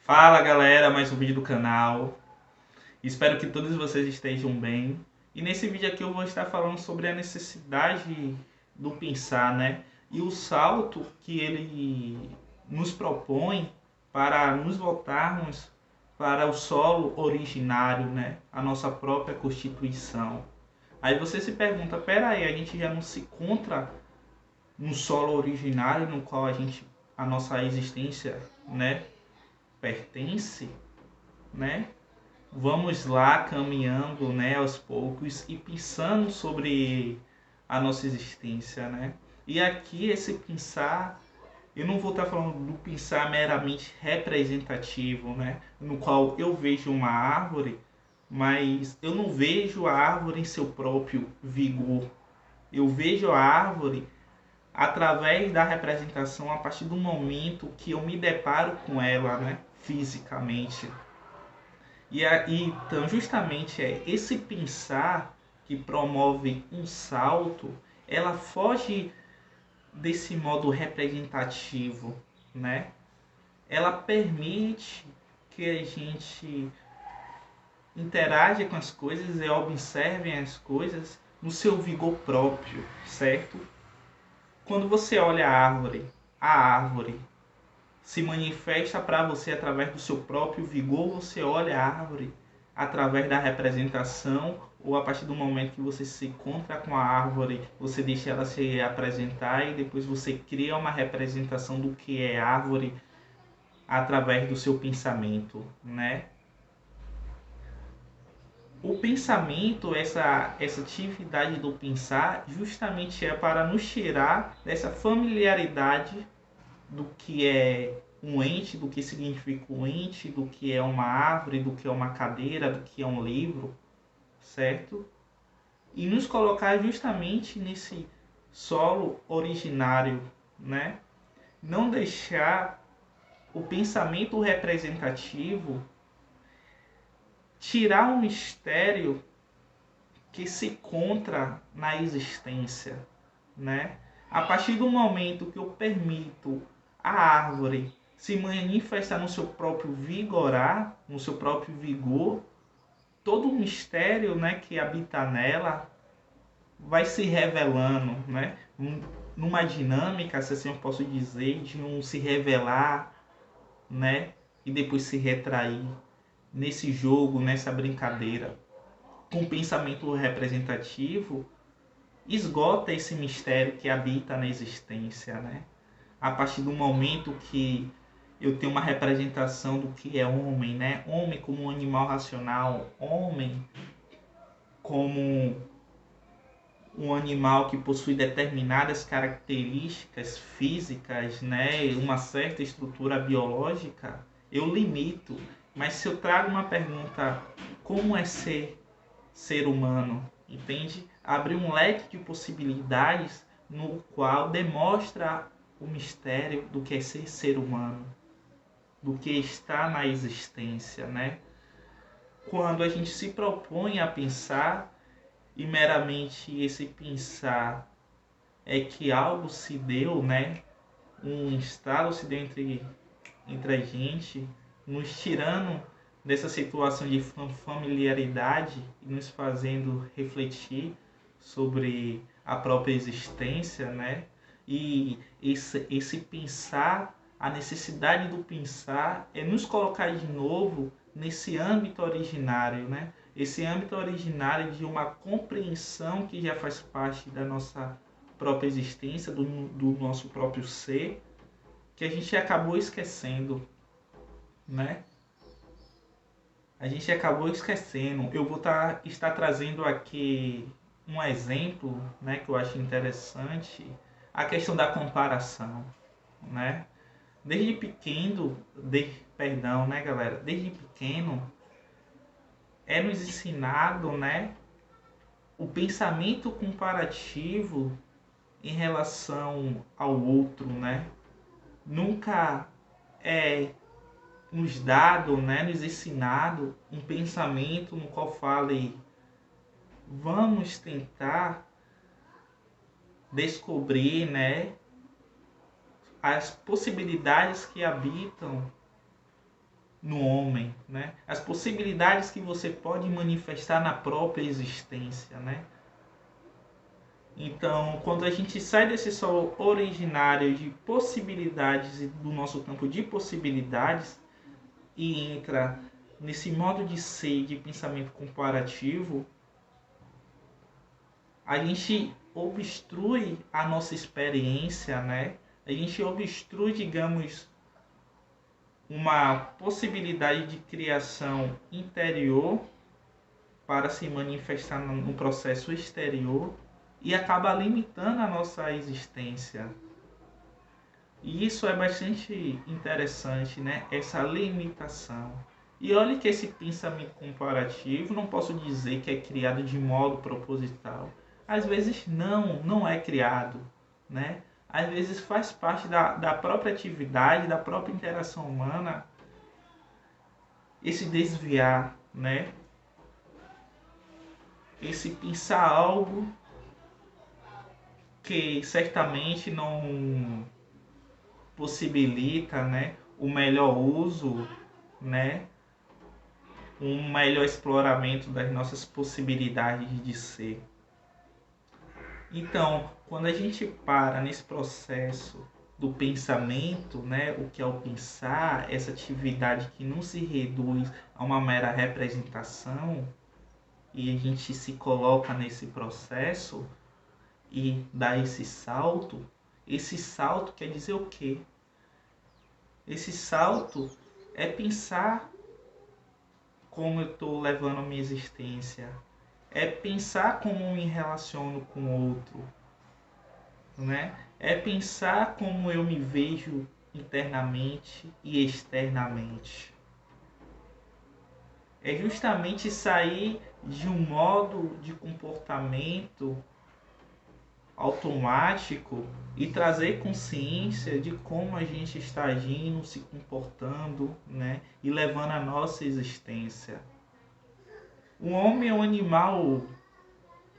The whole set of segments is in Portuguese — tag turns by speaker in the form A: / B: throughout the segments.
A: Fala galera, mais um vídeo do canal. Espero que todos vocês estejam bem. E nesse vídeo aqui eu vou estar falando sobre a necessidade do pensar, né? E o salto que ele nos propõe para nos voltarmos para o solo originário, né? A nossa própria Constituição. Aí você se pergunta, peraí, a gente já não se encontra no solo originário no qual a nossa existência, né, pertence, né? Vamos lá caminhando, né, aos poucos e pensando sobre a nossa existência, né? E aqui esse pensar, eu não vou estar falando do pensar meramente representativo, né, no qual eu vejo uma árvore, mas eu não vejo a árvore em seu próprio vigor. Eu vejo a árvore através da representação a partir do momento que eu me deparo com ela, né, fisicamente. Então, justamente é esse pensar que promove um salto, ela foge desse modo representativo, né? Ela permite que a gente interaja com as coisas e observe as coisas no seu vigor próprio, certo? Quando você olha a árvore se manifesta para você através do seu próprio vigor, você olha a árvore através da representação, ou a partir do momento que você se encontra com a árvore, você deixa ela se apresentar e depois você cria uma representação do que é árvore através do seu pensamento, né? O pensamento, essa atividade do pensar, justamente é para nos tirar dessa familiaridade do que é um ente, do que significa um ente, do que é uma árvore, do que é uma cadeira, do que é um livro, certo? E nos colocar justamente nesse solo originário, né? Não deixar o pensamento representativo tirar o mistério que se encontra na existência, né? A partir do momento que eu permito a árvore se manifestar no seu próprio vigorar, no seu próprio vigor, todo o mistério, né, que habita nela vai se revelando, né? Numa dinâmica, se assim eu posso dizer, de um se revelar, né, e depois se retrair nesse jogo, nessa brincadeira. Com o pensamento representativo, esgota esse mistério que habita na existência, né? A partir do momento que eu tenho uma representação do que é homem, né? Homem como um animal racional, homem como um animal que possui determinadas características físicas, né? Uma certa estrutura biológica, eu limito. Mas se eu trago uma pergunta, como é ser humano, entende? Abre um leque de possibilidades no qual demonstra o mistério do que é ser humano, do que está na existência, né? Quando a gente se propõe a pensar e meramente esse pensar é que algo se deu, né? Um estalo se deu entre a gente, nos tirando dessa situação de familiaridade e nos fazendo refletir sobre a própria existência, né? E esse pensar, a necessidade do pensar é nos colocar de novo nesse âmbito originário, né? Esse âmbito originário de uma compreensão que já faz parte da nossa própria existência, do nosso próprio ser, que a gente acabou esquecendo, né? A gente acabou esquecendo. Eu vou estar trazendo aqui um exemplo, né, que eu acho interessante, a questão da comparação, né? Desde pequeno, perdão, né, galera? Desde pequeno é nos ensinado, né, o pensamento comparativo em relação ao outro, né? Nunca é nos dado, né, nos ensinado um pensamento no qual fale vamos tentar descobrir, né, as possibilidades que habitam no homem, né? As possibilidades que você pode manifestar na própria existência, né? Então, quando a gente sai desse solo originário de possibilidades e do nosso campo de possibilidades e entra nesse modo de ser, de pensamento comparativo, a gente obstrui a nossa experiência, né? A gente obstrui, digamos, uma possibilidade de criação interior para se manifestar no processo exterior e acaba limitando a nossa existência. E isso é bastante interessante, né? Essa limitação. E olhe que esse pensamento comparativo, não posso dizer que é criado de modo proposital. Às vezes não é criado, né? Às vezes faz parte da própria atividade, da própria interação humana, esse desviar, né? Esse pensar algo que certamente não possibilita, né, o melhor uso, né, um melhor exploramento das nossas possibilidades de ser. Então, quando a gente para nesse processo do pensamento, né, o que é o pensar, essa atividade que não se reduz a uma mera representação, e a gente se coloca nesse processo e dá esse salto quer dizer o quê? Esse salto é pensar como eu estou levando a minha existência, é pensar como eu me relaciono com o outro, né? É pensar como eu me vejo internamente e externamente. É justamente sair de um modo de comportamento automático e trazer consciência de como a gente está agindo, se comportando, né? E levando a nossa existência. O homem é um animal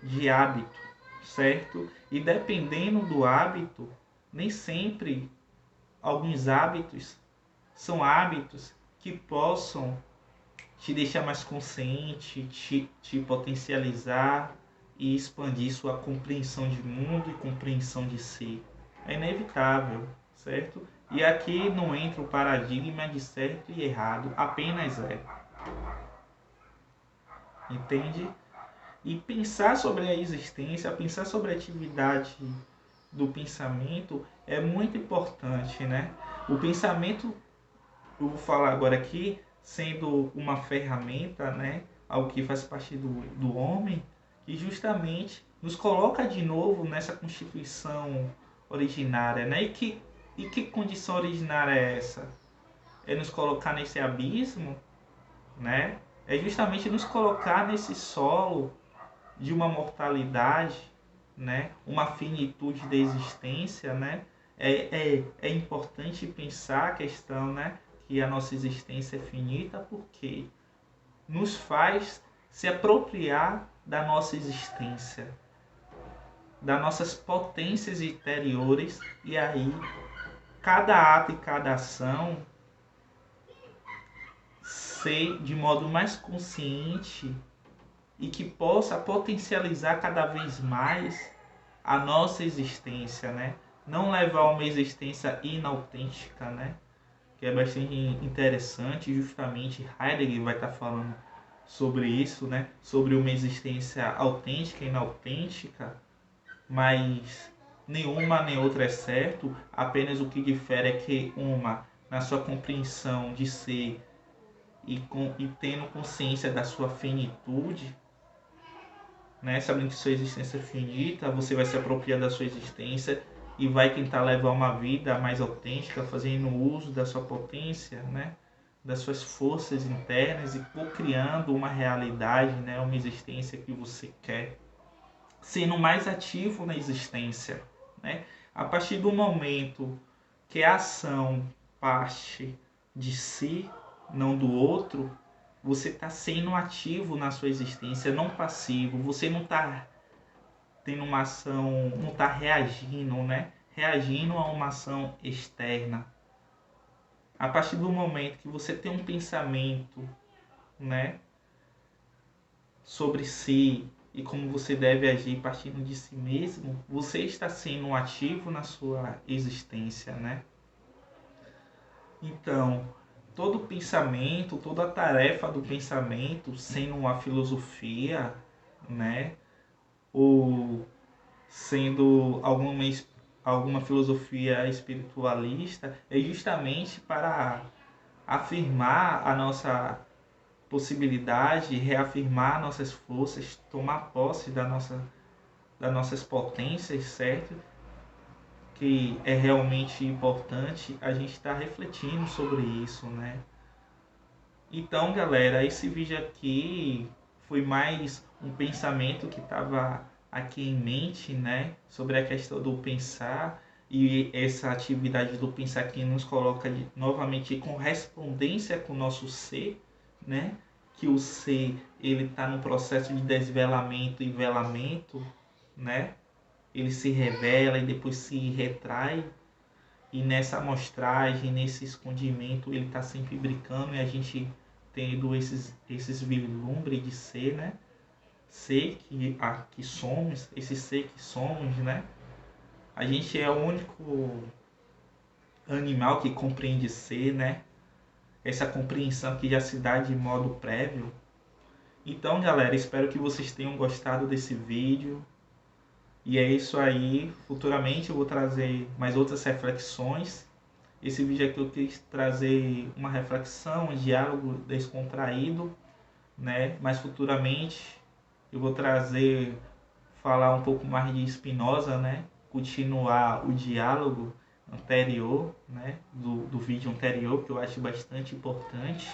A: de hábito, certo? E dependendo do hábito, nem sempre alguns hábitos são hábitos que possam te deixar mais consciente, te potencializar e expandir sua compreensão de mundo e compreensão de si. É inevitável, certo? E aqui não entra o paradigma de certo e errado, apenas é. Entende? E pensar sobre a existência, pensar sobre a atividade do pensamento é muito importante, né? O pensamento, eu vou falar agora aqui, sendo uma ferramenta, né? Algo que faz parte do homem, que justamente nos coloca de novo nessa constituição originária, né? E que condição originária é essa? É nos colocar nesse abismo, né? É justamente nos colocar nesse solo de uma mortalidade, né? Uma finitude da existência, né? É importante pensar a questão, né? Que a nossa existência é finita porque nos faz se apropriar da nossa existência, das nossas potências interiores, e aí cada ato e cada ação ser de modo mais consciente e que possa potencializar cada vez mais a nossa existência, né? Não levar a uma existência inautêntica, né? Que é bastante interessante, justamente Heidegger vai estar falando sobre isso, né? Sobre uma existência autêntica e inautêntica, mas nenhuma nem outra é certo, apenas o que difere é que uma, na sua compreensão de ser e tendo consciência da sua finitude, né? Sabendo que sua existência é finita, você vai se apropriar da sua existência e vai tentar levar uma vida mais autêntica, fazendo uso da sua potência, né? Das suas forças internas e co-criando uma realidade, né? Uma existência que você quer, sendo mais ativo na existência, né? A partir do momento que a ação parte de si, não do outro, você está sendo ativo na sua existência, não passivo. Você não está tendo uma ação, não está reagindo, né? Reagindo a uma ação externa. A partir do momento que você tem um pensamento, né, sobre si e como você deve agir partindo de si mesmo, você está sendo um ativo na sua existência, né? Então, todo pensamento, toda a tarefa do pensamento, sendo uma filosofia, né, ou sendo alguma filosofia espiritualista, é justamente para afirmar a nossa possibilidade, reafirmar nossas forças, tomar posse das nossas potências, certo? Que é realmente importante a gente estar refletindo sobre isso, né? Então, galera, esse vídeo aqui foi mais um pensamento que estava aqui em mente, né? Sobre a questão do pensar e essa atividade do pensar que nos coloca novamente em correspondência com o nosso ser, né? Que o ser ele está no processo de desvelamento e velamento, né? Ele se revela e depois se retrai. E nessa amostragem, nesse escondimento, ele está sempre brincando e a gente tendo esses vislumbres de ser, né? Ser que somos, esse ser que somos, né? A gente é o único animal que compreende ser, né? Essa compreensão que já se dá de modo prévio. Então, galera, espero que vocês tenham gostado desse vídeo. E é isso aí. Futuramente eu vou trazer mais outras reflexões. Esse vídeo aqui eu quis trazer uma reflexão, um diálogo descontraído, né? Mas futuramente eu vou falar um pouco mais de Spinoza, né? Continuar o diálogo anterior, né? Do vídeo anterior, que eu acho bastante importante,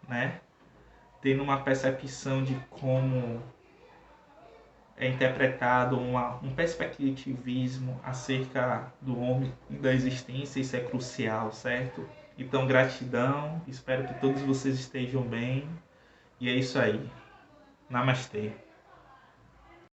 A: né? Tendo uma percepção de como é interpretado um perspectivismo acerca do homem e da existência, isso é crucial, certo? Então, gratidão, espero que todos vocês estejam bem, e é isso aí. Namastê.